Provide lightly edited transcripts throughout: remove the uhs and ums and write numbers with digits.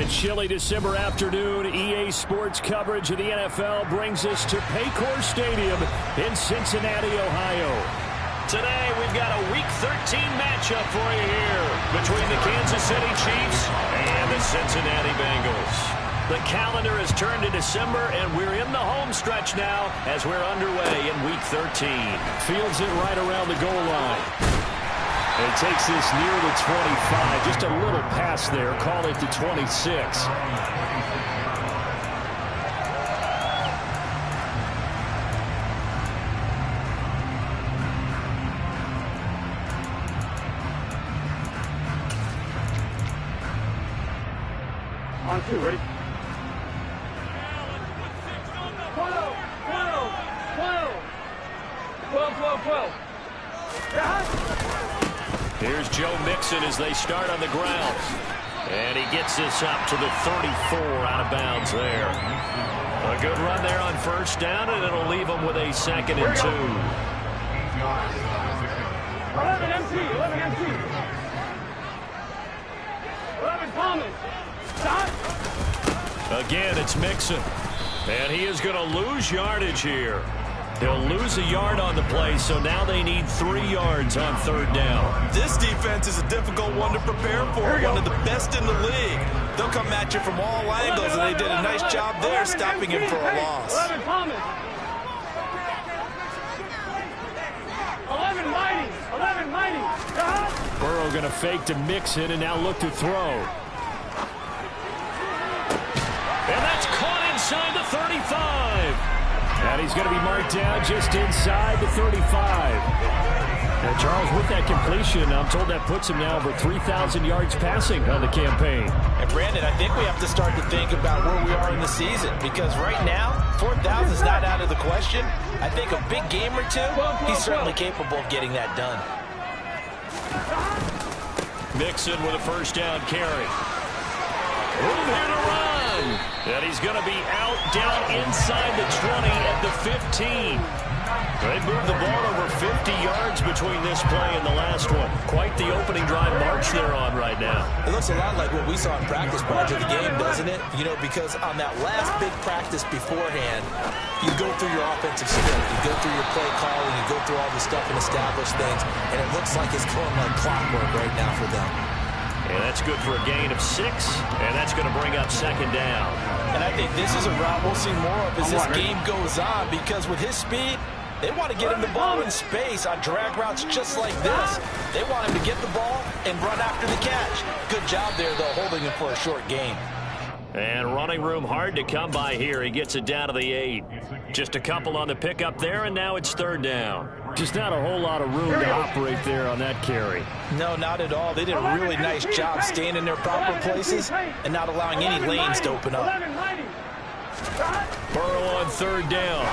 A chilly December afternoon, EA Sports coverage of the NFL brings us to Paycor Stadium in Cincinnati, Ohio. Today, we've got a Week 13 matchup for you here between the Kansas City Chiefs and the Cincinnati Bengals. The calendar has turned to December, and we're in the home stretch now as we're underway in Week 13. Fields it right around the goal line. And takes this near the 25. Just a little pass there. Call it the 26. On two, ready? 12. Here's Joe Mixon as they start on the ground. And he gets this up to the 34 out of bounds there. A good run there on first down, and it'll leave them with a 2nd and 2. 11 MT. 11 Thomas. Stop. Again, it's Mixon. And he is going to lose yardage here. They'll lose a yard on the play, so now they need 3 yards on third down. This defense is a difficult one to prepare for, one of the best in the league. They'll come at you from all angles, and they did a nice job there stopping him for a loss. 11 Thomas. 11 Mighty. Burrow going to fake to Mixon and now look to throw. And that's caught inside the 35. And he's going to be marked down just inside the 35. And Charles, with that completion, I'm told that puts him now over 3,000 yards passing on the campaign. And Brandon, I think we have to start to think about where we are in the season, because right now, 4,000 is not out of the question. I think a big game or two, he's certainly capable of getting that done. Mixon with a first down carry. Room here to run. And he's going to be out down inside the 20 at the 15. They moved the ball over 50 yards between this play and the last one. Quite the opening drive march they're on right now. It looks a lot like what we saw in practice prior to the game, doesn't it? You know, because on that last big practice beforehand, you go through your offensive script, you go through your play calling, you go through all the stuff and establish things, and it looks like it's going like clockwork right now for them. And that's good for a gain of 6, and that's going to bring up 2nd down. And I think this is a route we'll see more of as this game goes on, because with his speed, they want to get him the ball in space on drag routes just like this. They want him to get the ball and run after the catch. Good job there, though, holding him for a short gain. And running room hard to come by here. He gets it down to the 8. Just a couple on the pickup there, and now it's 3rd down. Just not a whole lot of room to operate there on that carry. No, not at all. They did a really nice job staying in their proper places and not allowing any lanes to open up. Burrow on 3rd down.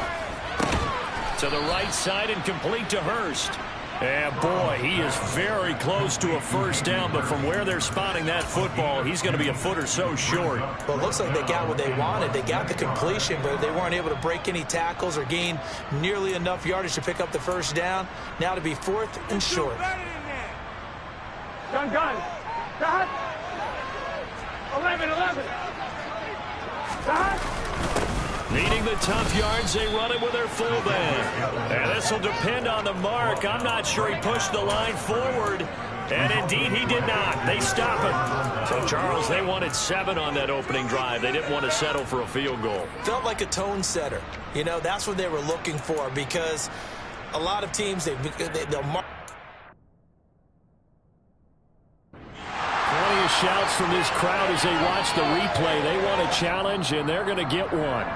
To the right side and complete to Hurst. And boy, he is very close to a first down, but from where they're spotting that football, he's going to be a foot or so short. Well, it looks like they got what they wanted. They got the completion, but they weren't able to break any tackles or gain nearly enough yardage to pick up the first down. Now to be 4th and short. Gun. 11. Needing the tough yards, they run it with their fullback. And this will depend on the mark. I'm not sure he pushed the line forward. And indeed, he did not. They stop him. So, Charles, they wanted 7 on that opening drive. They didn't want to settle for a field goal. Felt like a tone setter. You know, that's what they were looking for, because a lot of teams, they'll mark. Plenty of shouts from this crowd as they watch the replay. They want a challenge, and they're going to get one.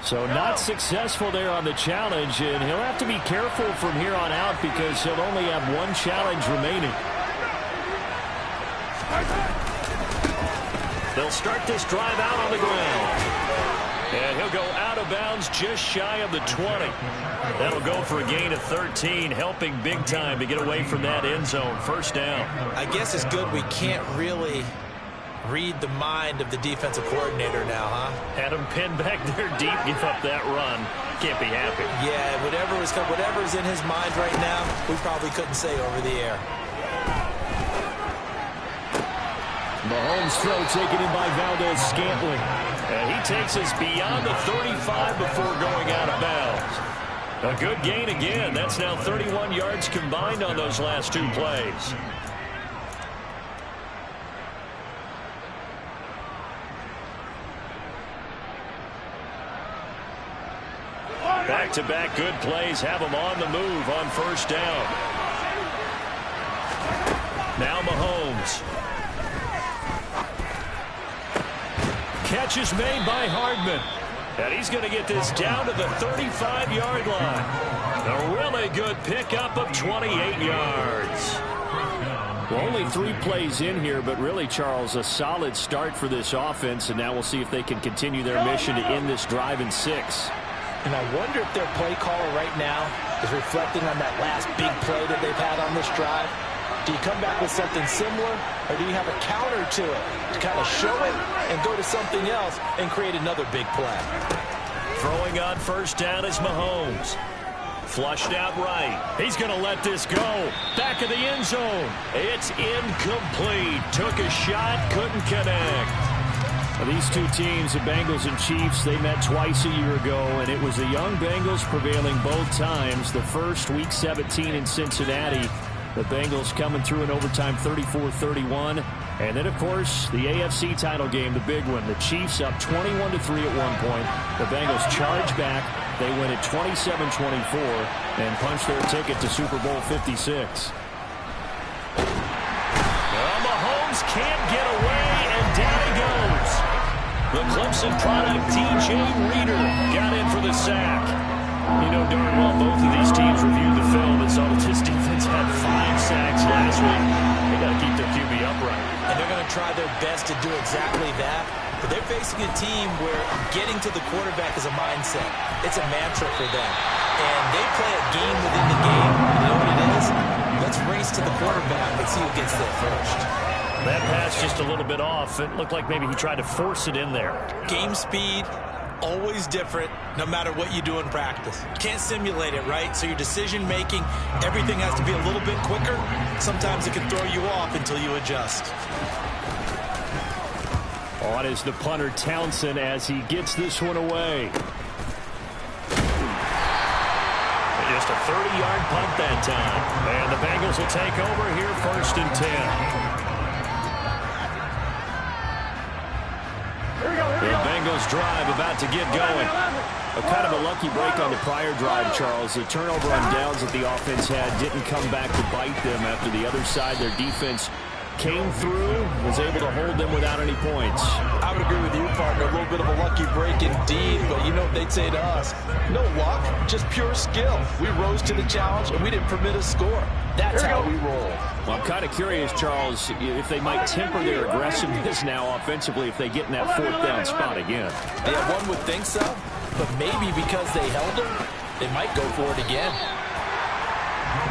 So not successful there on the challenge, and he'll have to be careful from here on out because he'll only have 1 challenge remaining. They'll start this drive out on the ground. And he'll go out of bounds just shy of the 20. That'll go for a gain of 13, helping big time to get away from that end zone. First down. I guess it's good we can't really Read the mind of the defensive coordinator now, huh? Had him pinned back there deep, give up that run. Can't be happy. Yeah, whatever's in his mind right now, we probably couldn't say over the air. Mahomes' throw taken in by Valdez-Scantling. And he takes us beyond the 35 before going out of bounds. A good gain again. That's now 31 yards combined on those last two plays. Back-to-back good plays have them on the move on first down. Now Mahomes. Catch is made by Hardman. And he's going to get this down to the 35-yard line. A really good pickup of 28 yards. Well, only 3 plays in here, but really, Charles, a solid start for this offense. And now we'll see if they can continue their mission to end this drive in 6. And I wonder if their play caller right now is reflecting on that last big play that they've had on this drive. Do you come back with something similar, or do you have a counter to it to kind of show it and go to something else and create another big play? Throwing on first down is Mahomes. Flushed out right. He's going to let this go. Back of the end zone. It's incomplete. Took a shot, couldn't connect. Now, these two teams, the Bengals and Chiefs, they met twice a year ago, and it was the young Bengals prevailing both times. The first, Week 17 in Cincinnati. The Bengals coming through in overtime 34-31. And then, of course, the AFC title game, the big one. The Chiefs up 21-3 at one point. The Bengals charge back. They win it 27-24 and punch their ticket to Super Bowl 56. Well, Mahomes can't get away, and down he goes. The Clemson product, DJ Reader, got in for the sack. You know darn well both of these teams reviewed the film and saw that this defense had 5 sacks last week. They got to keep their QB upright. And they're going to try their best to do exactly that. But they're facing a team where getting to the quarterback is a mindset. It's a mantra for them. And they play a game within the game. You know what it is? Let's race to the quarterback and see who gets there first. That pass just a little bit off. It looked like maybe he tried to force it in there. Game speed, always different, no matter what you do in practice. You can't simulate it, right? So your decision-making, everything has to be a little bit quicker. Sometimes it can throw you off until you adjust. On is the punter, Townsend, as he gets this one away. Just a 30-yard punt that time. And the Bengals will take over here first and 10. The Bengals drive about to get going. A kind of a lucky break on the prior drive, Charles. The turnover on downs that the offense had didn't come back to bite them after the other side. Their defense came through, was able to hold them without any points. I would agree with you, partner. A little bit of a lucky break indeed, but you know what they'd say to us? No luck, just pure skill. We rose to the challenge, and we didn't permit a score. That's how we roll. Well, I'm kind of curious, Charles, if they might temper their aggressiveness now offensively if they get in that 4th down spot again. Yeah, one would think so, but maybe because they held them, they might go for it again.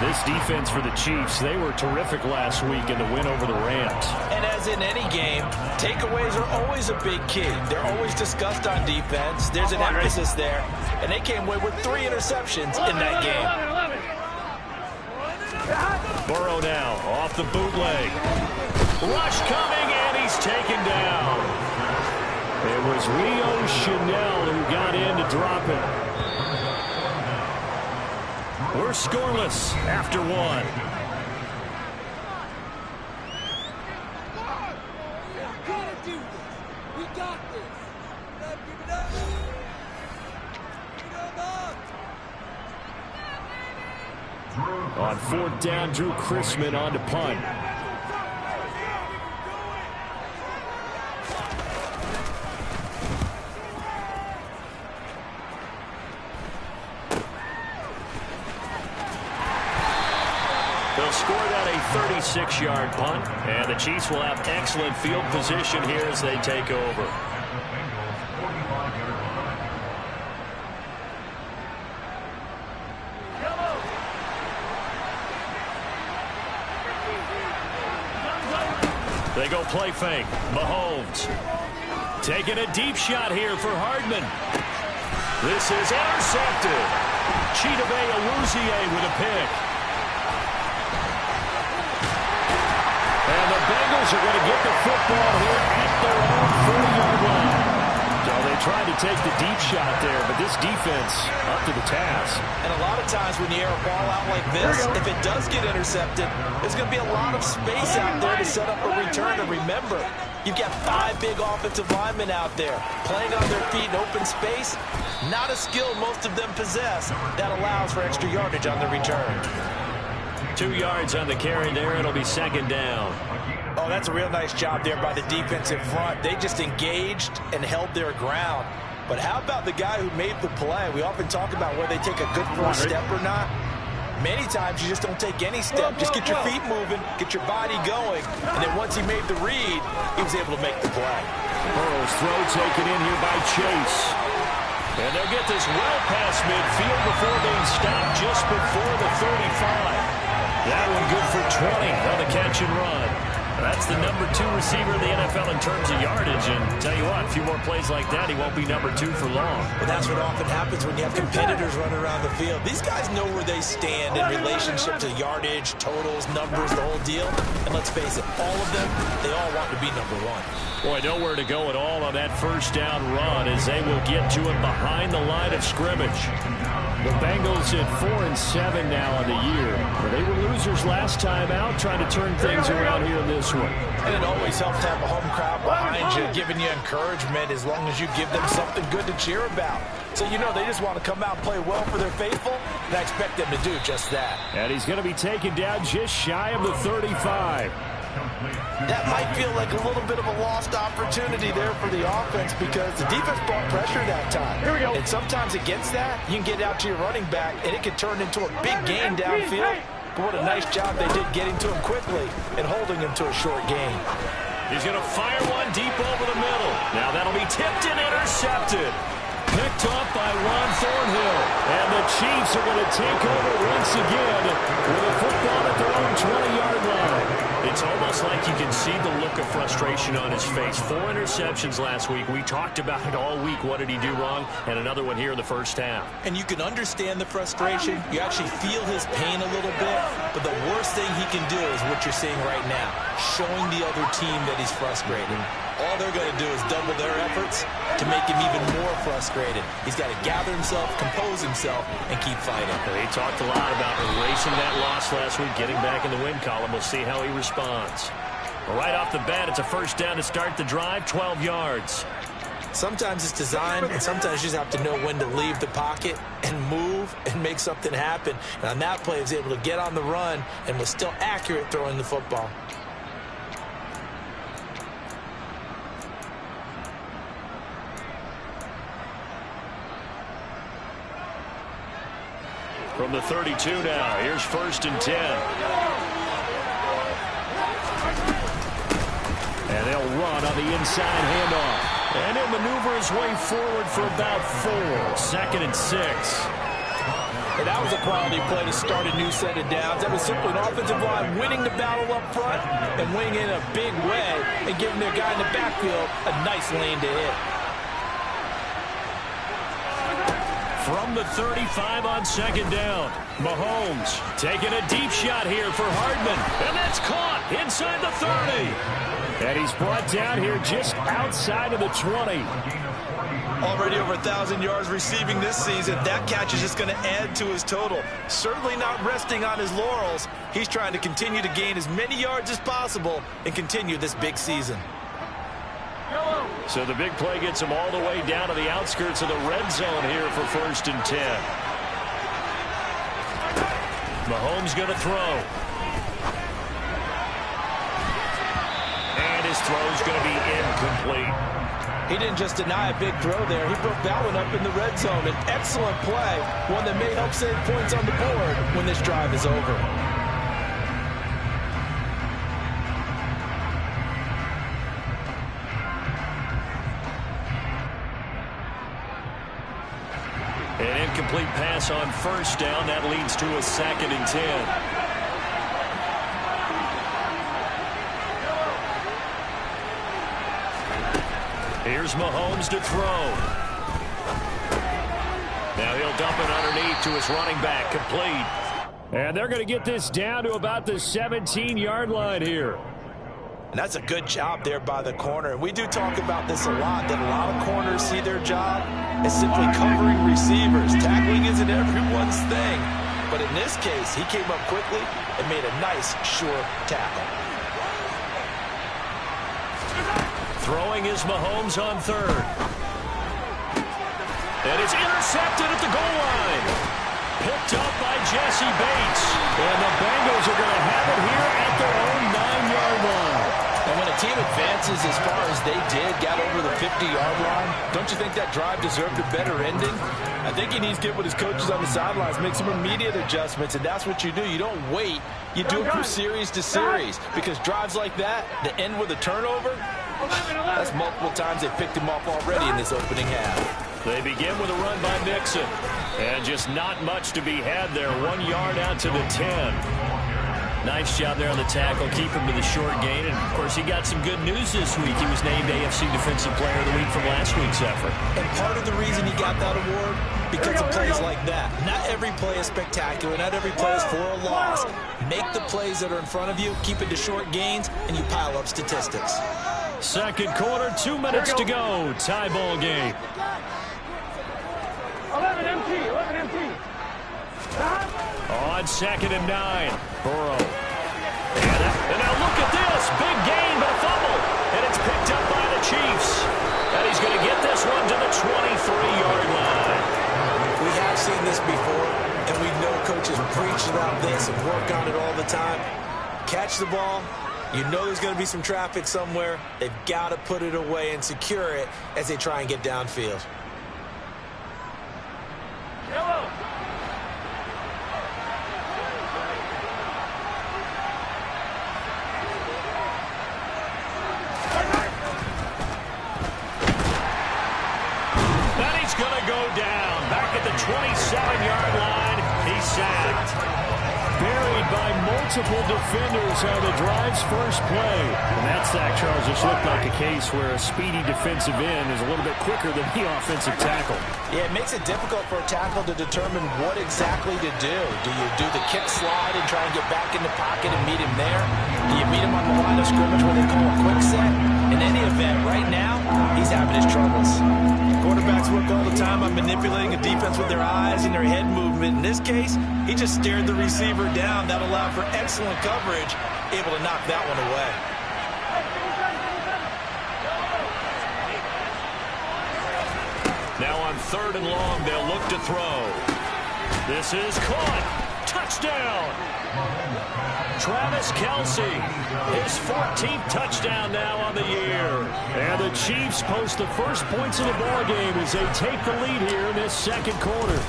This defense for the Chiefs, they were terrific last week in the win over the Rams. And as in any game, takeaways are always a big key. They're always discussed on defense. There's an emphasis there, and they came away with 3 interceptions in that game. Burrow now off the bootleg. Rush coming, and he's taken down. It was Leo Chanel who got in to drop it. We're scoreless after 1. On 4th down, Drew Chrisman on to punt. They'll score that a 36-yard punt, and the Chiefs will have excellent field position here as they take over. They go play fake. Mahomes taking a deep shot here for Hardman. This is intercepted. Chidobe Awuzie with a pick. And the Bengals are going to get the football here at their own 40-yard line. So they tried to take the deep shot there, but this defense up to the task. And a lot of times when you air a ball out like this, if it does get intercepted, there's going to be a lot of space out there to set up a return. And remember, you've got 5 big offensive linemen out there playing on their feet in open space. Not a skill most of them possess. That allows for extra yardage on the return. 2 yards on the carry there. It'll be second down. Oh, that's a real nice job there by the defensive front. They just engaged and held their ground. But how about the guy who made the play? We often talk about whether they take a good first step or not. Many times you just don't take any step. Just get your feet moving, get your body going. And then once he made the read, he was able to make the play. Burrow's throw taken in here by Chase. And they'll get this well past midfield before being stopped just before the 35. That one good for 20 on the catch and run. That's the number 2 receiver in the NFL in terms of yardage. And tell you what, a few more plays like that, he won't be number 2 for long. But that's what often happens when you have competitors running around the field. These guys know where they stand in relationship to yardage, totals, numbers, the whole deal. And let's face it, all of them, they all want to be number 1. Boy, nowhere to go at all on that first down run as they will get to it behind the line of scrimmage. The Bengals at 4-7 now on the year. They were losers last time out, trying to turn things around here in this one. And it always helps to have a home crowd behind you, giving you encouragement as long as you give them something good to cheer about. So you know they just want to come out and play well for their faithful, and I expect them to do just that. And he's going to be taken down just shy of the 35. That might feel like a little bit of a lost opportunity there for the offense because the defense brought pressure that time. Here we go. And sometimes against that, you can get out to your running back, and it can turn into a big gain downfield. But what a nice job they did getting to him quickly and holding him to a short gain. He's going to fire one deep over the middle. Now that'll be tipped and intercepted. Picked off by Ron Thornhill. And the Chiefs are going to take over once again with a football at their own 20-yard line. It's almost like you can see the look of frustration on his face. 4 interceptions last week. We talked about it all week. What did he do wrong? And another one here in the first half. And you can understand the frustration. You actually feel his pain a little bit. But the worst thing he can do is what you're seeing right now, showing the other team that he's frustrated. All they're going to do is double their efforts to make him even more frustrated. He's got to gather himself, compose himself, and keep fighting. He talked a lot about erasing that loss last week, getting back in the win column. We'll see how he responds. Right off the bat, it's a first down to start the drive, 12 yards. Sometimes it's designed, and sometimes you just have to know when to leave the pocket and move and make something happen. And on that play, he was able to get on the run and was still accurate throwing the football. From the 32 now, here's 1st and 10. And they'll run on the inside handoff. And he'll maneuver his way forward for about 4. 2nd and 6. And that was a quality play to start a new set of downs. That was simply an offensive line winning the battle up front and winning in a big way and giving their guy in the backfield a nice lane to hit. From the 35 on 2nd down, Mahomes taking a deep shot here for Hardman. And that's caught inside the 30. And he's brought down here just outside of the 20. Already over 1,000 yards receiving this season. That catch is just going to add to his total. Certainly not resting on his laurels. He's trying to continue to gain as many yards as possible and continue this big season. So the big play gets him all the way down to the outskirts of the red zone here for 1st and 10. Mahomes going to throw. And his throw's going to be incomplete. He didn't just deny a big throw there. He broke that one up in the red zone. An excellent play, one that may help save points on the board when this drive is over. An incomplete pass on 1st down. That leads to a 2nd and 10. Here's Mahomes to throw. Now he'll dump it underneath to his running back, complete. And they're going to get this down to about the 17-yard line here. And that's a good job there by the corner. And we do talk about this a lot, that a lot of corners see their job as simply covering receivers. Tackling isn't everyone's thing. But in this case, he came up quickly and made a nice, sure tackle. Throwing is Mahomes on third. And it's intercepted at the goal line. Picked up by Jesse Bates. And the Bengals are going to have it here at their own 9-yard line. And when a team advances as far as they did, got over the 50-yard line, don't you think that drive deserved a better ending? I think he needs to get with his coaches on the sidelines, make some immediate adjustments, and that's what you do. You don't wait. You do it from series to series, because drives like that, that end with a turnover, that's multiple times they've picked him off already in this opening half. They begin with a run by Mixon. And just not much to be had there. 1 yard out to the 10. Nice job there on the tackle. Keep him to the short gain. And, of course, he got some good news this week. He was named AFC Defensive Player of the Week from last week's effort. And part of the reason he got that award, because of plays like that. Not every play is spectacular. Not every play is for a loss. Make the plays that are in front of you, keep it to short gains, and you pile up statistics. Second quarter, 2 minutes to go. Tie ball game. 11 MT, 11 MT. On 2nd and 9. Burrow. And now look at this. Big gain, but a fumble. And it's picked up by the Chiefs. And he's going to get this one to the 23-yard line. We have seen this before, and we know coaches preach about this and work on it all the time. Catch the ball. You know there's going to be some traffic somewhere. They've got to put it away and secure it as they try and get downfield. Yellow. And he's going to go down. Back at the 27-yard line. He's sacked. Buried by multiple defenders on the drive's first play. And that sack, Charles, just looked like a case where a speedy defensive end is a little bit quicker than the offensive tackle. Yeah, it makes it difficult for a tackle to determine what exactly to do. Do you do the kick slide and try and get back in the pocket and meet him there? Do you meet him on the line of scrimmage where they call a quick set? In any event, right now, he's having his troubles. Quarterbacks work all the time on manipulating a defense with their eyes and their head movement. In this case, he just stared the receiver down. That allowed for excellent coverage, able to knock that one away. Now on 3rd and long, they'll look to throw. This is caught. Touchdown. Travis Kelce, his 14th touchdown now on the year. And the Chiefs post the first points of the ball game as they take the lead here in this second quarter.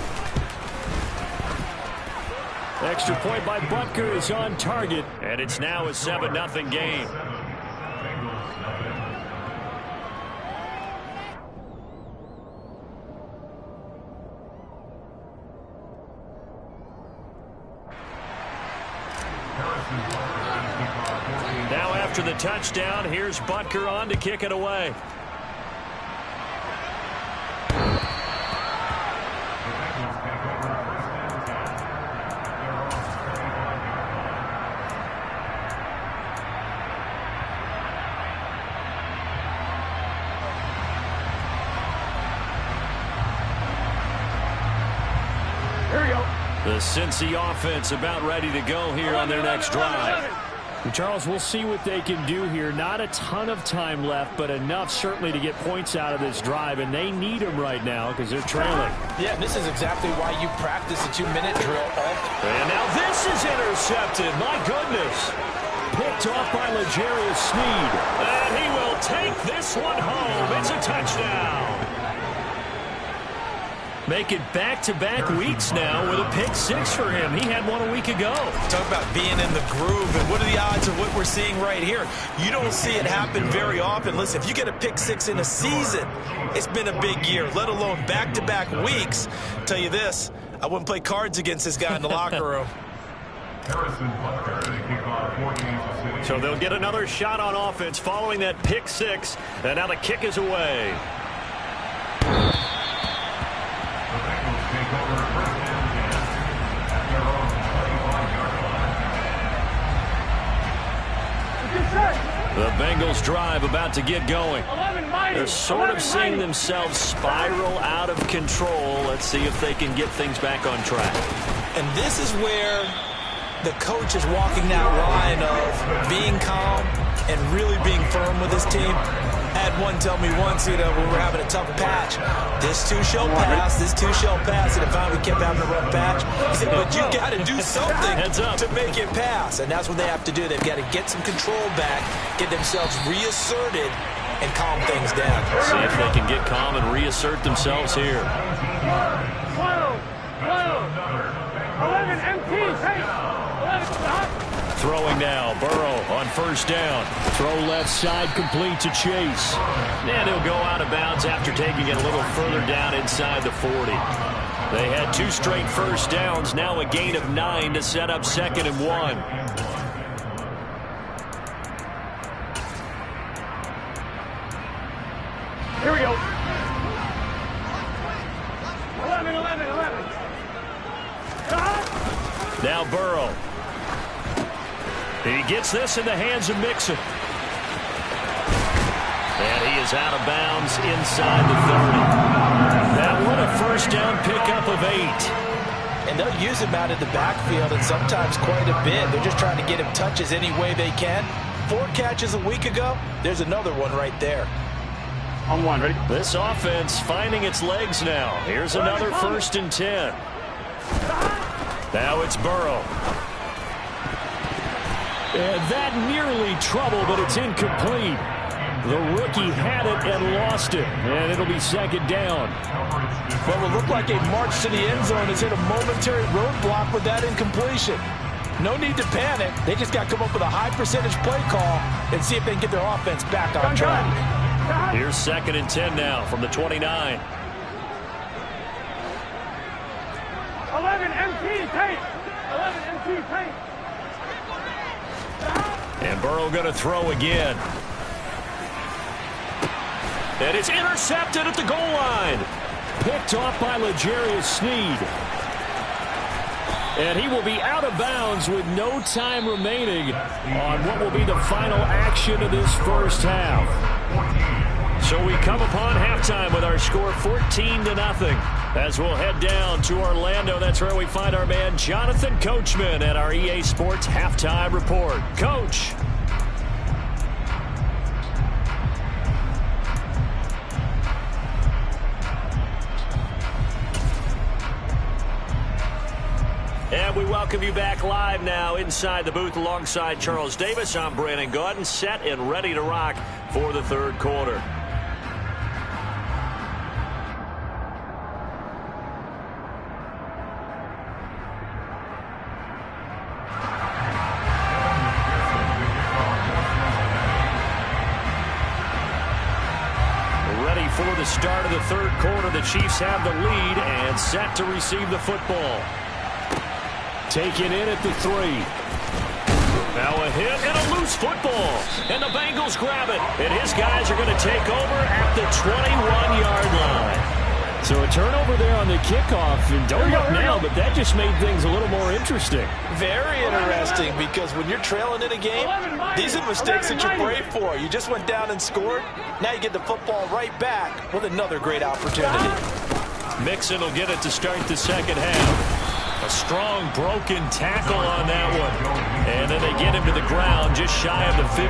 Extra point by Butker is on target, and it's now a 7-0 game. Now after the touchdown, here's Butker on to kick it away. The Cincy offense about ready to go here on their next drive. And Charles, we'll see what they can do here. Not a ton of time left, but enough certainly to get points out of this drive, and they need them right now because they're trailing. Yeah, this is exactly why you practice a 2-minute drill. And now this is intercepted. My goodness. Picked off by L'Jarius Sneed. And he will take this one home. It's a touchdown. Make it back-to-back weeks now with a pick-6 for him. He had one a week ago. Talk about being in the groove, and what are the odds of what we're seeing right here? You don't see it happen very often. Listen, if you get a pick-6 in a season, it's been a big year, let alone back-to-back weeks. I'll tell you this, I wouldn't play cards against this guy in the locker room. So they'll get another shot on offense following that pick six. And now the kick is away. The Bengals drive about to get going. They're sort of seeing themselves spiral out of control. Let's see if they can get things back on track. And this is where the coach is walking that line of being calm and really being firm with his team. I had one tell me once, when we're having a tough patch, this too shall pass, this too shall pass, and if we kept having a rough patch, he said, but you got to do something to make it pass, and that's what they have to do. They've got to get some control back, get themselves reasserted, and calm things down. See if they can get calm and reassert themselves here. 11 empty, 11 stop. Throwing now, Burrow on first down. Throw left side, complete to Chase. And he'll go out of bounds after taking it a little further down inside the 40. They had 2 straight first downs, now a gain of 9 to set up 2nd and 1. Here we go. 11. Now Burrow. He gets this in the hands of Mixon. And he is out of bounds inside the 30. That one a first down pickup of 8. And they'll use him out in the backfield, and sometimes quite a bit. They're just trying to get him touches any way they can. 4 catches a week ago. There's another one right there. On 1, ready? This offense finding its legs now. Here's another 1st and 10. Now it's Burrow. And that nearly trouble, but it's incomplete. The rookie had it and lost it, and it'll be 2nd down. Well, it looked like a march to the end zone has hit a momentary roadblock with that incompletion. No need to panic. They just got to come up with a high percentage play call and see if they can get their offense back on track. Here's 2nd and 10 now from the 29. 11 empty, tape. 11 empty, tape. And Burrow going to throw again. And it's intercepted at the goal line. Picked off by L'Jarius Sneed. And he will be out of bounds with no time remaining on what will be the final action of this first half. So we come upon halftime with our score 14-0 as we'll head down to Orlando. That's where we find our man Jonathan Coachman at our EA Sports Halftime Report. Coach. And we welcome you back live now inside the booth alongside Charles Davis. I'm Brandon Gaudin, set and ready to rock for the 3rd quarter. Ready for the start of the 3rd quarter. The Chiefs have the lead and set to receive the football. Taken in at the 3. Now a hit and a loose football. And the Bengals grab it. And his guys are going to take over at the 21-yard line. So a turnover there on the kickoff. And don't look now, but that just made things a little more interesting. Very interesting, because when you're trailing in a game, these are mistakes that you pray for. You just went down and scored. Now you get the football right back with another great opportunity. Mixon will get it to start the 2nd half. A strong broken tackle on that one. And then they get him to the ground just shy of the 15.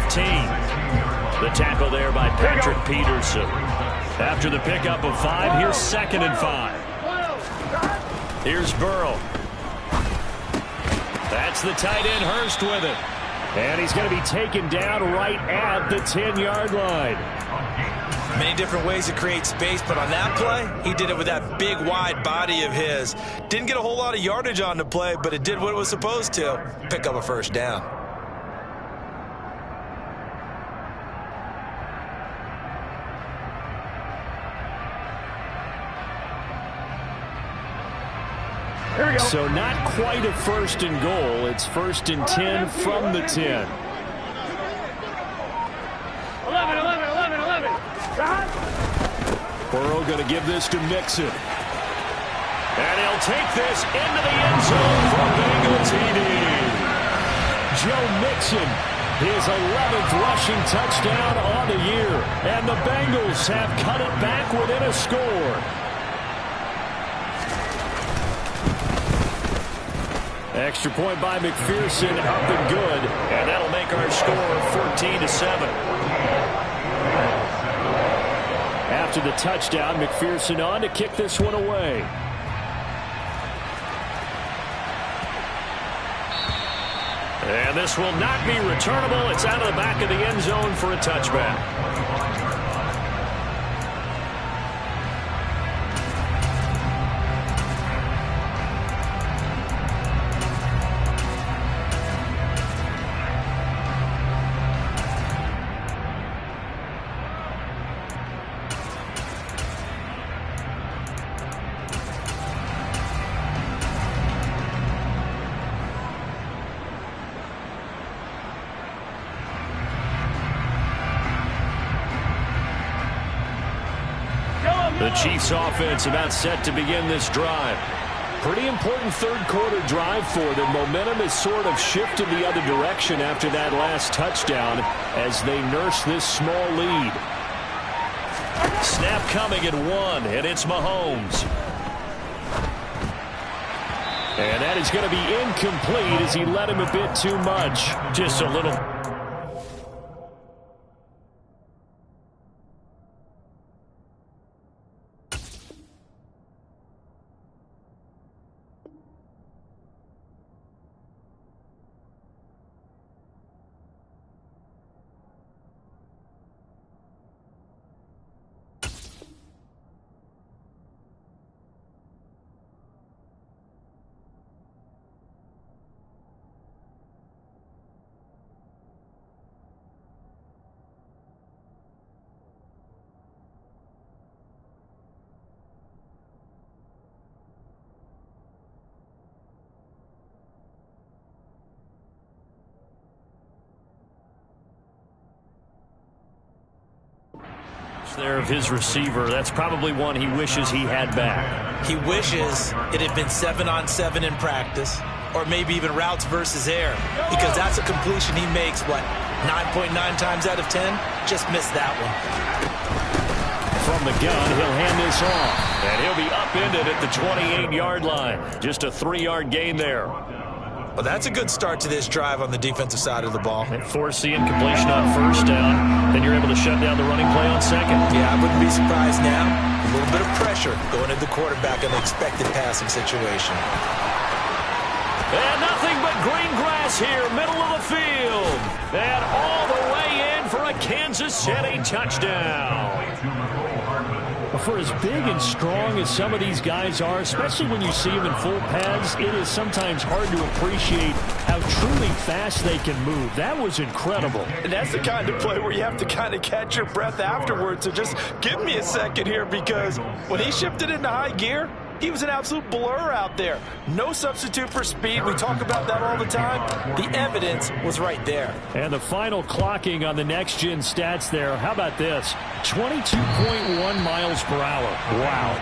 The tackle there by Patrick Peterson. After the pickup of 5, here's 2nd and 5. Here's Burrow. That's the tight end Hurst with it. And he's going to be taken down right at the 10-yard line. Many different ways to create space, but on that play, he did it with that big, wide body of his. Didn't get a whole lot of yardage on the play, but it did what it was supposed to. Pick up a 1st down. Here we go. So not quite a 1st and goal. It's 1st and 10 from the 10. 11, 11, 11, 11. Shot. Burrow going to give this to Mixon. And he'll take this into the end zone for Bengals TD. Joe Mixon, his 11th rushing touchdown on the year. And the Bengals have cut it back within a score. Extra point by McPherson, up and good. And that'll make our score 14-7. After the touchdown, McPherson on to kick this one away. And this will not be returnable. It's out of the back of the end zone for a touchback. The Chiefs offense about set to begin this drive. Pretty important third-quarter drive for them. Momentum has sort of shifted the other direction after that last touchdown as they nurse this small lead. Snap coming at 1, and it's Mahomes. And that is going to be incomplete as he led him a bit too much. Just a little. There of his receiver. That's probably one he wishes he had back. He wishes it had been 7-on-7 in practice, or maybe even routes versus air, because that's a completion he makes, what, 9.9 times out of 10? Just missed that one. From the gun, he'll hand this off, and he'll be upended at the 28-yard line. Just a 3-yard gain there. Well, that's a good start to this drive on the defensive side of the ball. And force the incompletion on 1st down. Then you're able to shut down the running play on 2nd. Yeah, I wouldn't be surprised now. A little bit of pressure going at the quarterback in the expected passing situation. And nothing but green grass here, middle of the field. And all the way in for a Kansas City touchdown. For as big and strong as some of these guys are, especially when you see them in full pads, it is sometimes hard to appreciate how truly fast they can move. That was incredible. And that's the kind of play where you have to kind of catch your breath afterwards. So just give me a second here, because when he shifted into high gear, he was an absolute blur out there. No substitute for speed. We talk about that all the time. The evidence was right there. And the final clocking on the next-gen stats there. How about this? 22.1 miles per hour. Wow.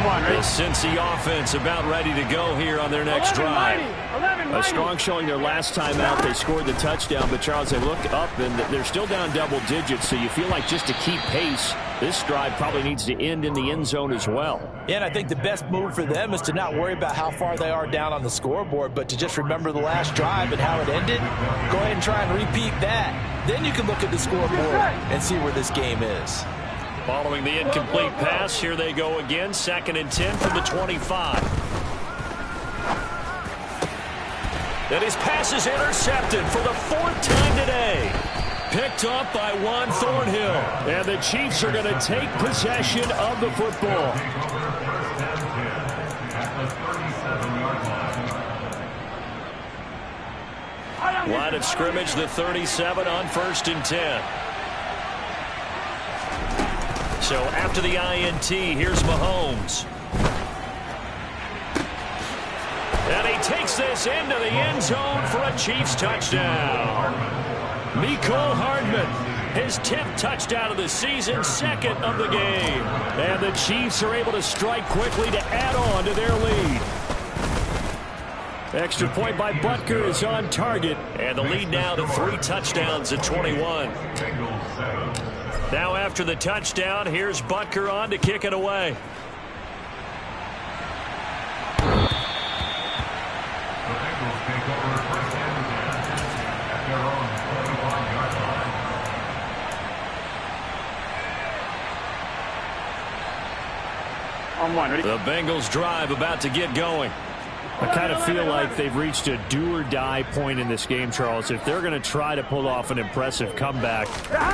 The Cincy offense about ready to go here on their next drive. A strong showing their last time out. They scored the touchdown, but Charles, they look up and they're still down double digits, so you feel like just to keep pace, this drive probably needs to end in the end zone as well. Yeah, and I think the best move for them is to not worry about how far they are down on the scoreboard, but to just remember the last drive and how it ended. Go ahead and try and repeat that. Then you can look at the scoreboard and see where this game is. Following the incomplete pass, here they go again. 2nd and 10 from the 25. And his pass is intercepted for the 4th time today. Picked up by Juan Thornhill. And the Chiefs are going to take possession of the football. Line of scrimmage, the 37 on 1st and 10. So after the INT, here's Mahomes. And he takes this into the end zone for a Chiefs touchdown. Mecole Hardman, his 10th touchdown of the season, 2nd of the game. And the Chiefs are able to strike quickly to add on to their lead. Extra point by Butker is on target. And the lead now to 3 touchdowns at 21. Now after the touchdown, here's Butker on to kick it away. The Bengals drive about to get going. I kind of feel like they've reached a do-or-die point in this game, Charles. If they're going to try to pull off an impressive comeback,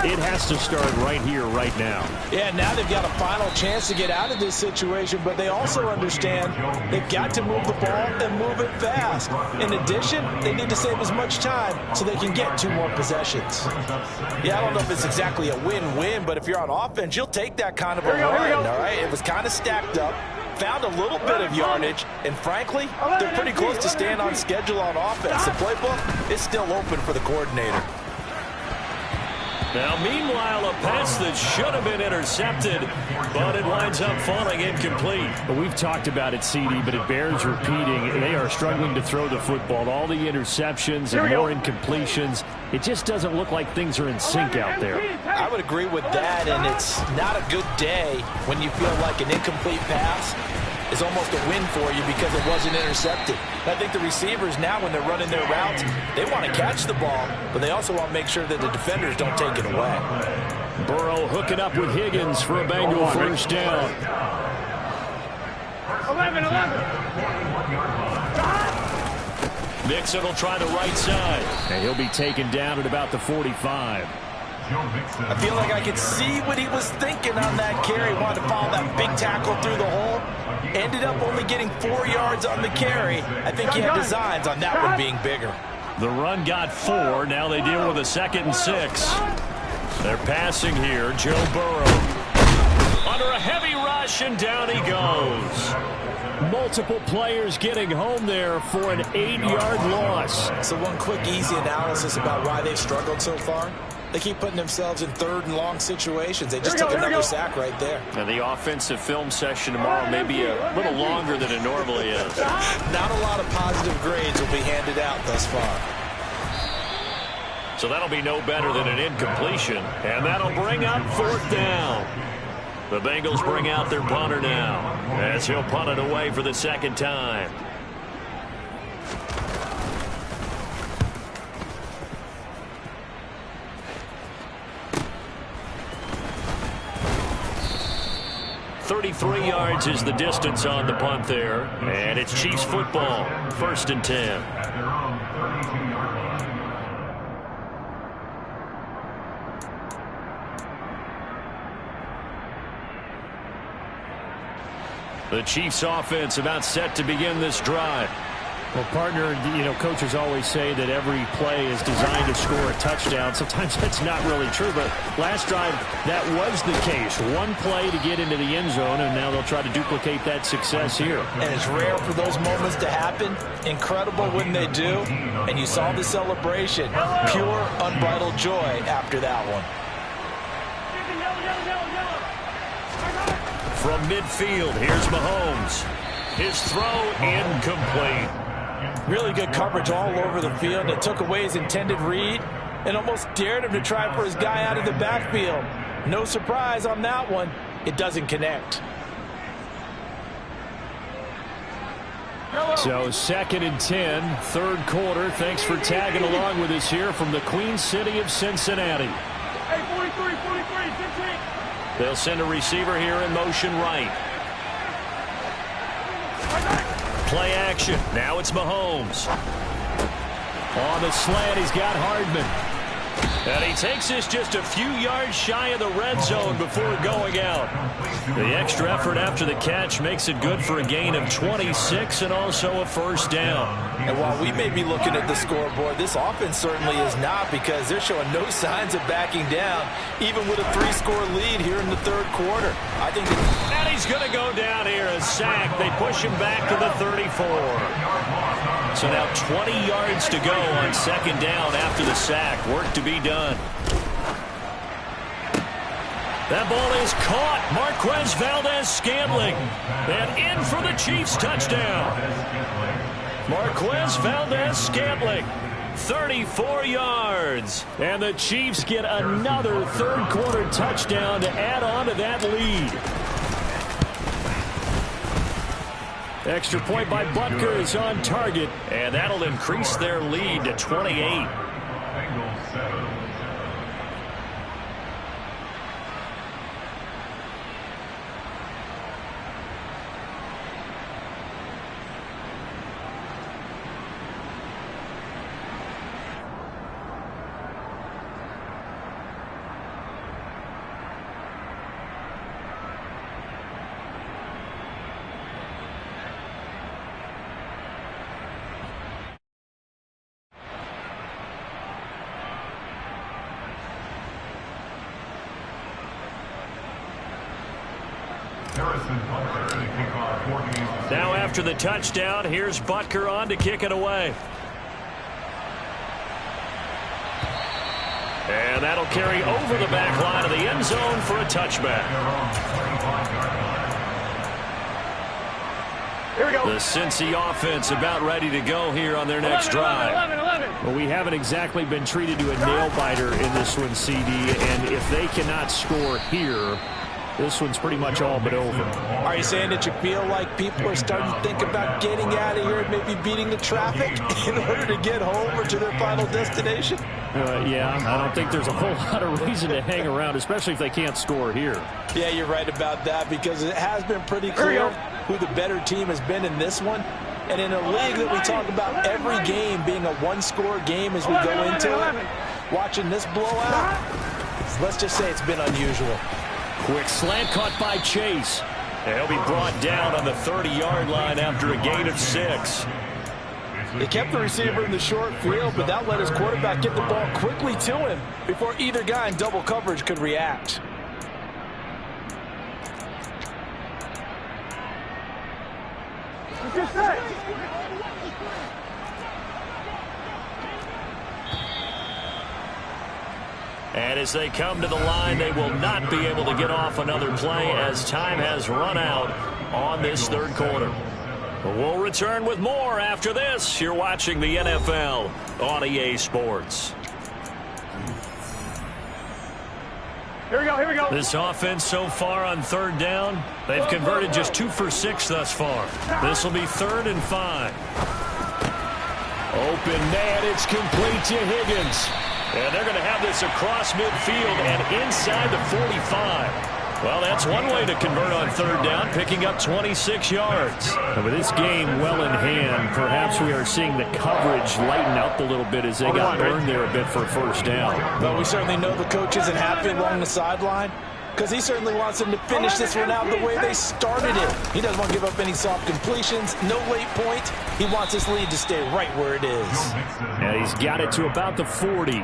it has to start right here, right now. Yeah, now they've got a final chance to get out of this situation, but they also understand they've got to move the ball and move it fast. In addition, they need to save as much time so they can get 2 more possessions. Yeah, I don't know if it's exactly a win-win, but if you're on offense, you'll take that kind of a run, all right? It was kind of stacked up. Found a little bit of yardage, and frankly, they're pretty close to staying on schedule on offense. The playbook is still open for the coordinator. Now, meanwhile, a pass that should have been intercepted, but it winds up falling incomplete. But we've talked about it, CD, but it bears repeating. They are struggling to throw the football. All the interceptions and more incompletions. It just doesn't look like things are in sync out there. I would agree with that, and it's not a good day when you feel like an incomplete pass is almost a win for you because it wasn't intercepted. I think the receivers now, when they're running their routes, they want to catch the ball, but they also want to make sure that the defenders don't take it away. Burrow hooking up with Higgins for a Bengal first down. 11. Mixon will try the right side. And he'll be taken down at about the 45. I feel like I could see what he was thinking on that carry. Wanted to follow that big tackle through the hole. Ended up only getting 4 yards on the carry. I think he had designs on that one being bigger. The run got 4. Now they deal with a 2nd and 6. They're passing here. Joe Burrow under a heavy rush, and down he goes. Multiple players getting home there for an 8-yard loss. So one quick, easy analysis about why they've struggled so far. They keep putting themselves in 3rd and long situations. They just took another sack right there. And the offensive film session tomorrow may be a little longer than it normally is. Not a lot of positive grades will be handed out thus far. So that'll be no better than an incompletion. And that'll bring up 4th down. The Bengals bring out their punter now, as he'll punt it away for the 2nd time. .33 yards is the distance on the punt there. And it's Chiefs football, 1st and 10. The Chiefs offense about set to begin this drive. Well, partner, you know, coaches always say that every play is designed to score a touchdown. Sometimes that's not really true, but last drive, that was the case. One play to get into the end zone, and now they'll try to duplicate that success here. And it's rare for those moments to happen. Incredible when they do. And you saw the celebration. Pure, unbridled joy after that one. From midfield, here's Mahomes. His throw incomplete. Really good coverage all over the field. It took away his intended read and almost dared him to try for his guy out of the backfield. No surprise on that one. It doesn't connect. So 2nd and 10, 3rd quarter. Thanks for tagging along with us here from the Queen City of Cincinnati. Hey, 43, 15. They'll send a receiver here in motion right. Play action. Now it's Mahomes. On the slant, he's got Hardman. And he takes this just a few yards shy of the red zone before going out. The extra effort after the catch makes it good for a gain of 26 and also a first down. And while we may be looking at the scoreboard, this offense certainly is not, because they're showing no signs of backing down, even with a 3-score lead here in the third quarter. I think and he's going to go down here, a sack. They push him back to the 34. So now 20 yards to go on second down after the sack. Work to be done. That ball is caught. Marquez Valdez-Scantling. And in for the Chiefs touchdown. Marquez Valdez-Scantling. 34 yards. And the Chiefs get another third quarter touchdown to add on to that lead. Extra point by Butker is on target, and that'll increase their lead to 28. Now after the touchdown, here's Butker on to kick it away. And that'll carry over the back line of the end zone for a touchback. Here we go. The Cincy offense about ready to go here on their next drive. 11. Well, we haven't exactly been treated to a nail-biter in this one, CD, and if they cannot score here, this one's pretty much all but over. Are you saying that you feel like people are starting to think about getting out of here and maybe beating the traffic in order to get home or to their final destination? Yeah, I don't think there's a whole lot of reason to hang around, especially if they can't score here. Yeah, you're right about that, because it has been pretty clear who the better team has been in this one. And in a league that we talk about every game being a one-score game as we go into it, watching this blowout, let's just say it's been unusual. Quick slant caught by Chase. And he'll be brought down on the 30-yard line after a gain of 6. They kept the receiver in the short field, but that let his quarterback get the ball quickly to him before either guy in double coverage could react. And as they come to the line, they will not be able to get off another play as time has run out on this third quarter. We'll return with more after this. You're watching the NFL on EA Sports. Here we go. This offense so far on third down, they've converted just 2 for 6 thus far. This will be 3rd and 5. Open man, it's complete to Higgins. And they're going to have this across midfield and inside the 45. Well, that's one way to convert on third down, picking up 26 yards. And with this game well in hand, perhaps we are seeing the coverage lighten up a little bit as they got burned there a bit for first down. Well, we certainly know the coach isn't happy along the sideline, because he certainly wants them to finish this one out the way they started it. He doesn't want to give up any soft completions, no late point. He wants his lead to stay right where it is. And he's got it to about the 40.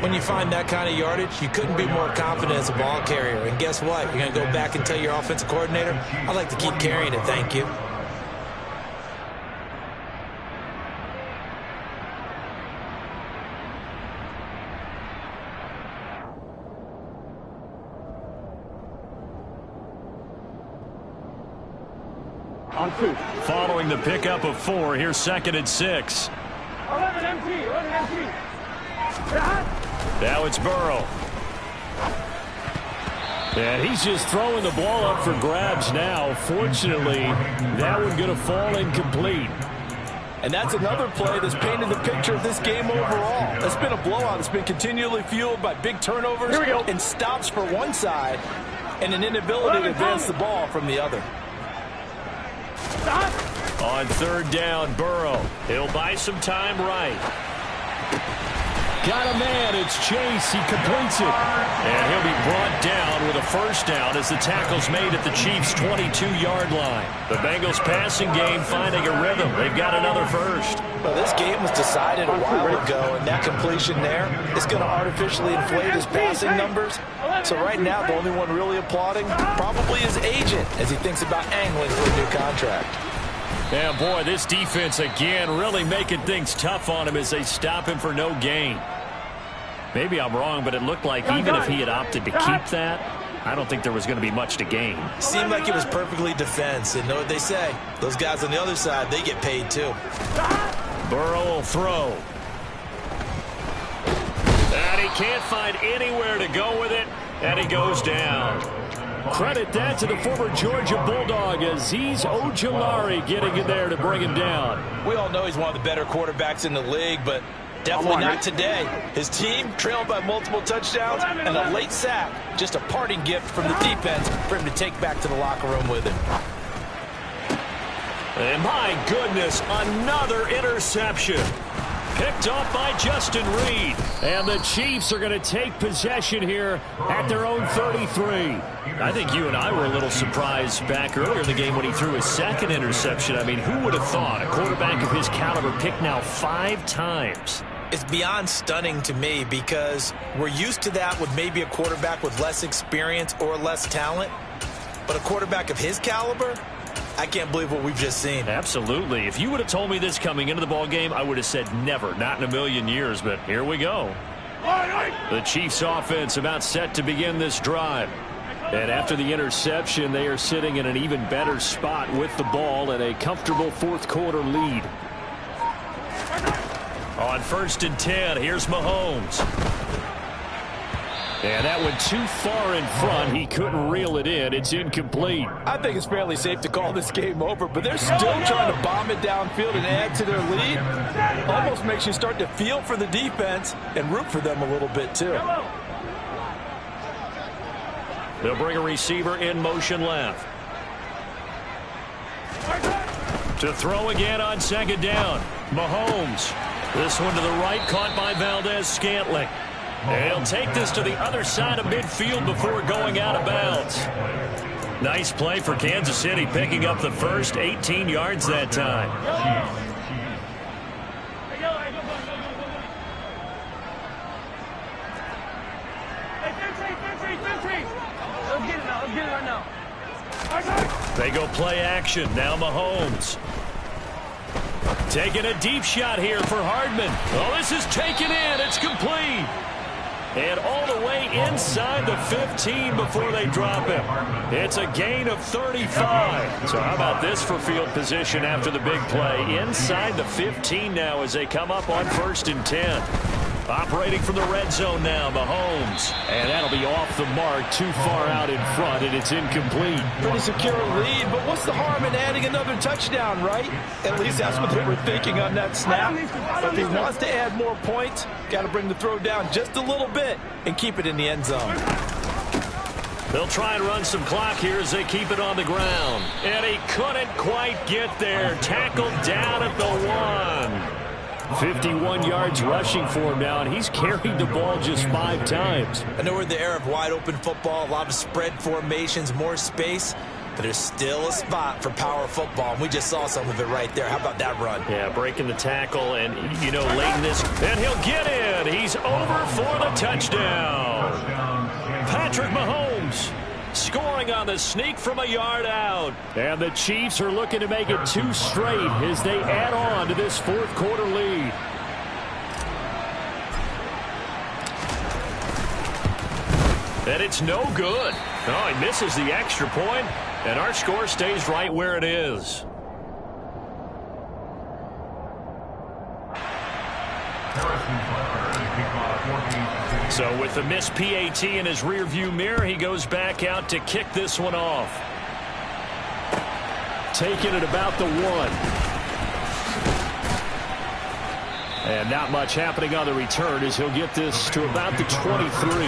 When you find that kind of yardage, you couldn't be more confident as a ball carrier. And guess what? You're going to go back and tell your offensive coordinator, I'd like to keep carrying it, thank you. On 2. Following the pickup of 4, here's 2nd and 6. 11 empty. Now it's Burrow. And he's just throwing the ball up for grabs now. Fortunately, that one going to fall incomplete. And that's another play that's painted the picture of this game overall. It's been a blowout. It's been continually fueled by big turnovers and stops for one side and an inability to advance the ball from the other. On third down, Burrow. He'll buy some time right. got a man. It's Chase. He completes it. And he'll be brought down with a first down as the tackle's made at the Chiefs' 22-yard line. The Bengals passing game finding a rhythm. They've got another first. Well, this game was decided a while ago, and that completion there is going to artificially inflate his passing numbers. So right now, the only one really applauding probably his agent as he thinks about angling for a new contract. Yeah, boy, this defense again really making things tough on him as they stop him for no gain. Maybe I'm wrong, but it looked like even if he had opted to keep that, I don't think there was going to be much to gain. Seemed like it was perfectly defense, and know what they say. Those guys on the other side, they get paid too. Burrow will throw. And he can't find anywhere to go with it, and he goes down. Credit that to the former Georgia Bulldog, Azeez Ojulari getting in there to bring him down. We all know he's one of the better quarterbacks in the league, but definitely not today. His team trailed by multiple touchdowns and a late sack. Just a parting gift from the defense for him to take back to the locker room with him. And my goodness, another interception. Picked off by Justin Reed. And the Chiefs are going to take possession here at their own 33. I think you and I were a little surprised back earlier in the game when he threw his second interception. I mean, who would have thought a quarterback of his caliber picked now 5 times? It's beyond stunning to me because we're used to that with maybe a quarterback with less experience or less talent. But a quarterback of his caliber, I can't believe what we've just seen. Absolutely. If you would have told me this coming into the ball game, I would have said never, not in a million years. But here we go. The Chiefs offense about set to begin this drive. And after the interception, they are sitting in an even better spot with the ball and a comfortable fourth quarter lead. On 1st and 10, here's Mahomes. And that went too far in front. He couldn't reel it in. It's incomplete. I think it's fairly safe to call this game over, but they're still trying to bomb it downfield and add to their lead. Almost makes you start to feel for the defense and root for them a little bit, too. They'll bring a receiver in motion left. To throw again on 2nd down. Mahomes. This one to the right, caught by Valdez-Scantling. And he'll take this to the other side of midfield before going out of bounds. Nice play for Kansas City, picking up the first 18 yards that time. They go play action. Now Mahomes. Taking a deep shot here for Hardman. Oh, this is taken in. It's complete. And all the way inside the 15 before they drop him. It's a gain of 35. So how about this for field position after the big play? Inside the 15 now as they come up on 1st and 10. Operating from the red zone now, Mahomes. And that'll be off the mark, too far out in front, and it's incomplete. Pretty secure lead, but what's the harm in adding another touchdown, right? At least that's what they were thinking on that snap. But if he wants to add more points, got to bring the throw down just a little bit and keep it in the end zone. They'll try and run some clock here as they keep it on the ground. And he couldn't quite get there. Tackled down at the 1. 51 yards rushing for him now, and he's carried the ball just 5 times. I know we're in the era of wide-open football, a lot of spread formations, more space, but there's still a spot for power football, and we just saw some of it right there. How about that run? Yeah, breaking the tackle, and, you know, late in this, and he'll get in. He's over for the touchdown. Patrick Mahomes scoring on the sneak from a yard out. And the Chiefs are looking to make it 2 straight as they add on to this fourth quarter lead. And it's no good. Oh, he misses the extra point, and our score stays right where it is. So with the missed PAT in his rearview mirror, he goes back out to kick this one off. Taking it about the 1. And not much happening on the return as he'll get this to about the 23.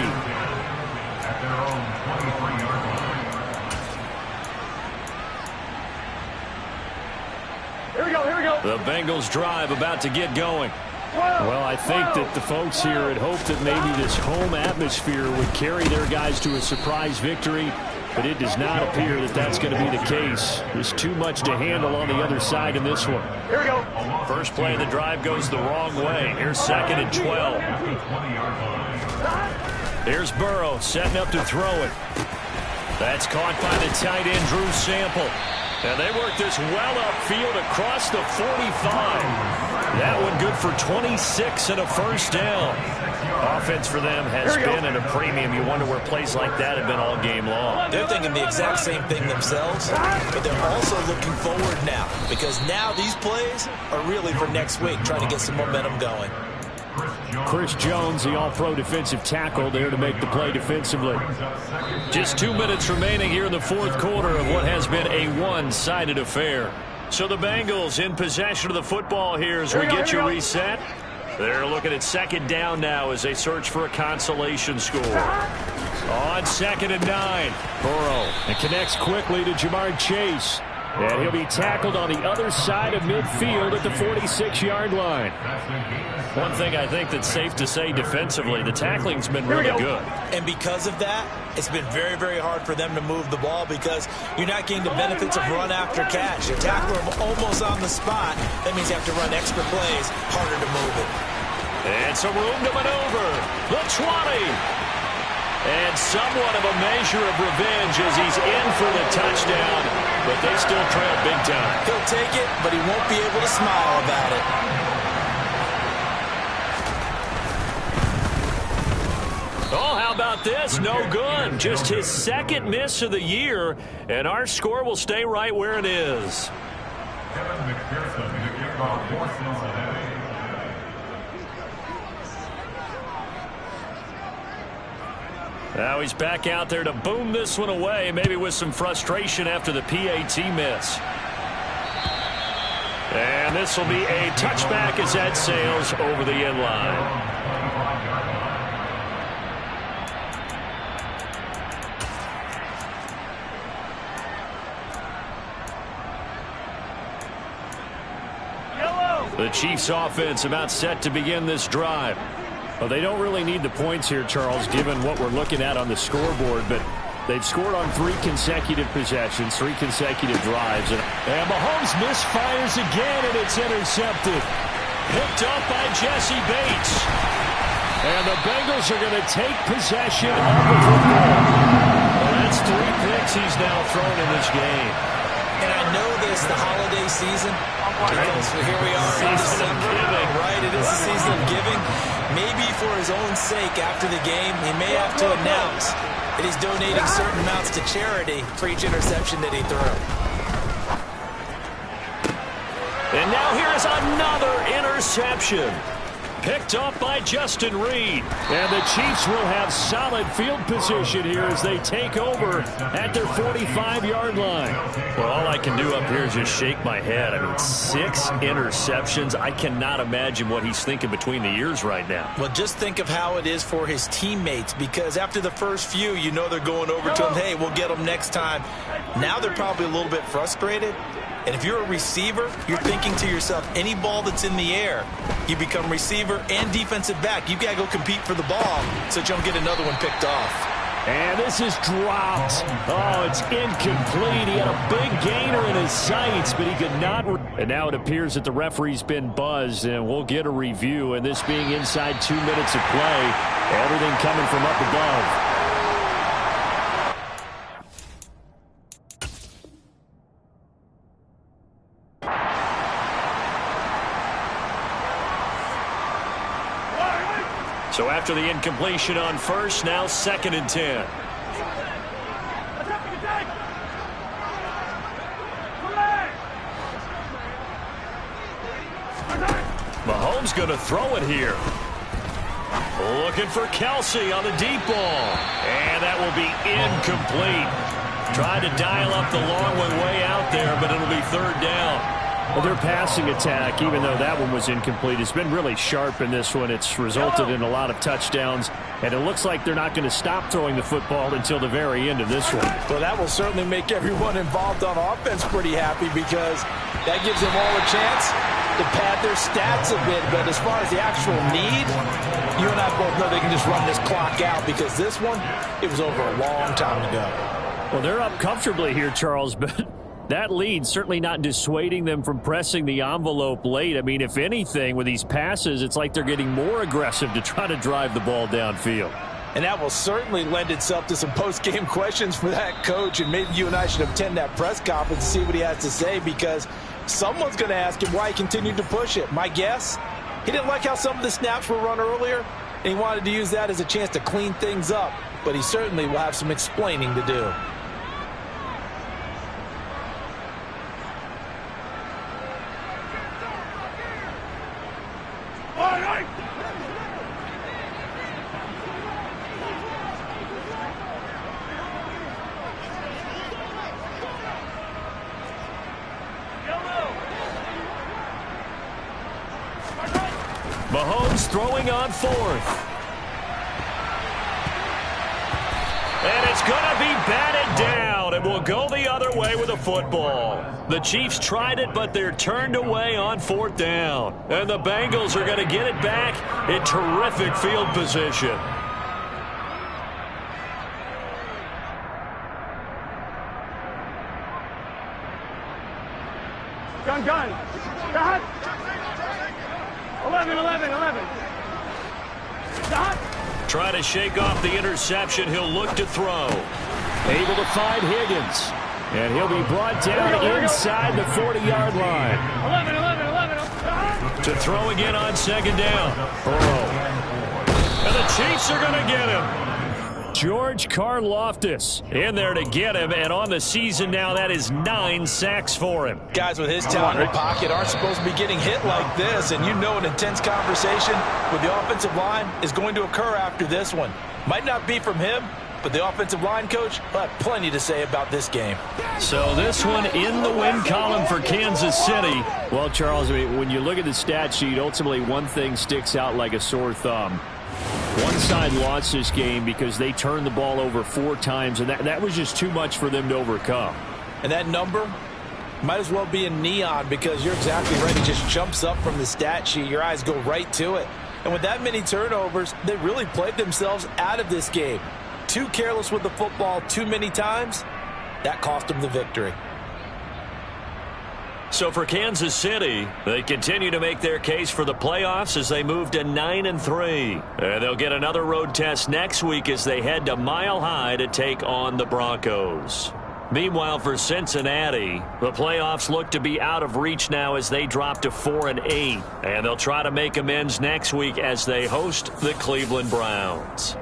Here we go, here we go. The Bengals drive about to get going. Well, I think that the folks here had hoped that maybe this home atmosphere would carry their guys to a surprise victory, but it does not appear that that's going to be the case. There's too much to handle on the other side in this one. Here we go. First play of the drive goes the wrong way. Here's 2nd and 12. Here's Burrow setting up to throw it. That's caught by the tight end, Drew Sample. And they work this well upfield across the 45. That one good for 26 and a first down. Offense for them has been at a premium. You wonder where plays like that have been all game long. They're thinking the exact same thing themselves, but they're also looking forward now, because now these plays are really for next week, trying to get some momentum going. Chris Jones, the all-pro defensive tackle, there to make the play defensively. Just 2 minutes remaining here in the fourth quarter of what has been a one-sided affair. So the Bengals in possession of the football here as we get you reset. They're looking at 2nd down now as they search for a consolation score. On 2nd and 9. Burrow, and connects quickly to Jamar Chase. And he'll be tackled on the other side of midfield at the 46-yard line. One thing I think that's safe to say defensively, the tackling's been really good. And because of that, it's been very, very hard for them to move the ball because you're not getting the benefits of run after catch. You tackle them almost on the spot. That means you have to run extra plays, harder to move it. And some room to maneuver. The 20. And somewhat of a measure of revenge as he's in for the touchdown, but they still trail big time. He'll take it, but he won't be able to smile about it. Oh, how about this? No good. Just his 2nd miss of the year, and our score will stay right where it is. Now he's back out there to boom this one away, maybe with some frustration after the PAT miss. And this will be a touchback as that sails over the end line. The Chiefs offense about set to begin this drive. Well, they don't really need the points here, Charles, given what we're looking at on the scoreboard, but they've scored on 3 consecutive possessions, 3 consecutive drives. And Mahomes misfires again, and it's intercepted. Picked up by Jesse Bates. And the Bengals are going to take possession of the football. Well, that's 3 picks he's now thrown in this game. And I know this, the holiday season, because here we are in December, right? It is the season of giving. Maybe for his own sake after the game, he may have to announce that he's donating certain amounts to charity for each interception that he threw. And now here is another interception. Picked up by Justin Reed. And the Chiefs will have solid field position here as they take over at their 45-yard line. Well, all I can do up here is just shake my head. I mean, 6 interceptions. I cannot imagine what he's thinking between the ears right now. Well, just think of how it is for his teammates, because after the first few, you know they're going over to him, hey, we'll get him next time. Now they're probably a little bit frustrated. And if you're a receiver, you're thinking to yourself, any ball that's in the air, you become receiver and defensive back. You've got to go compete for the ball so that you don't get another one picked off. And this is dropped. Oh, it's incomplete. He had a big gainer in his sights, but he could not. And now it appears that the referee's been buzzed, and we'll get a review. And this being inside 2 minutes of play, everything coming from up above. So after the incompletion on first, now 2nd and 10. Mahomes going to throw it here. Looking for Kelsey on the deep ball. And that will be incomplete. Tried to dial up the long one way out there, but it'll be 3rd down. Well, their passing attack, even though that one was incomplete, has been really sharp in this one. It's resulted in a lot of touchdowns, and it looks like they're not going to stop throwing the football until the very end of this one. Well, that will certainly make everyone involved on offense pretty happy because that gives them all a chance to pad their stats a bit. But as far as the actual need, you and I both know they can just run this clock out because this one, it was over a long time ago. Well, they're up comfortably here, Charles, but that lead certainly not dissuading them from pressing the envelope late. I mean, if anything, with these passes, it's like they're getting more aggressive to try to drive the ball downfield. And that will certainly lend itself to some post-game questions for that coach, and maybe you and I should attend that press conference to see what he has to say because someone's going to ask him why he continued to push it. My guess, he didn't like how some of the snaps were run earlier, and he wanted to use that as a chance to clean things up, but he certainly will have some explaining to do. Mahomes throwing on fourth. And it's going to be batted down. It will go the other way with a football. The Chiefs tried it, but they're turned away on fourth down. And the Bengals are going to get it back in terrific field position. Gun. Stop. 11. Stop. Try to shake off the interception. He'll look to throw. Able to find Higgins. And he'll be brought down inside the 40-yard line. 11. To throw again on second down. Burrow. And the Chiefs are going to get him. George Karlaftis in there to get him, and on the season now, that is 9 sacks for him. Guys with his talent in the pocket aren't supposed to be getting hit like this, and you know an intense conversation with the offensive line is going to occur after this one. Might not be from him, but the offensive line coach will have plenty to say about this game. So this one in the win column for Kansas City. Well, Charles, I mean, when you look at the stat sheet, ultimately one thing sticks out like a sore thumb. One side lost this game because they turned the ball over 4 times, and that was just too much for them to overcome. And that number might as well be in neon because you're exactly right. It just jumps up from the stat sheet. Your eyes go right to it. And with that many turnovers, they really played themselves out of this game. Too careless with the football too many times. That cost them the victory. So for Kansas City, they continue to make their case for the playoffs as they move to 9-3. And they'll get another road test next week as they head to Mile High to take on the Broncos. Meanwhile, for Cincinnati, the playoffs look to be out of reach now as they drop to 4-8. And they'll try to make amends next week as they host the Cleveland Browns.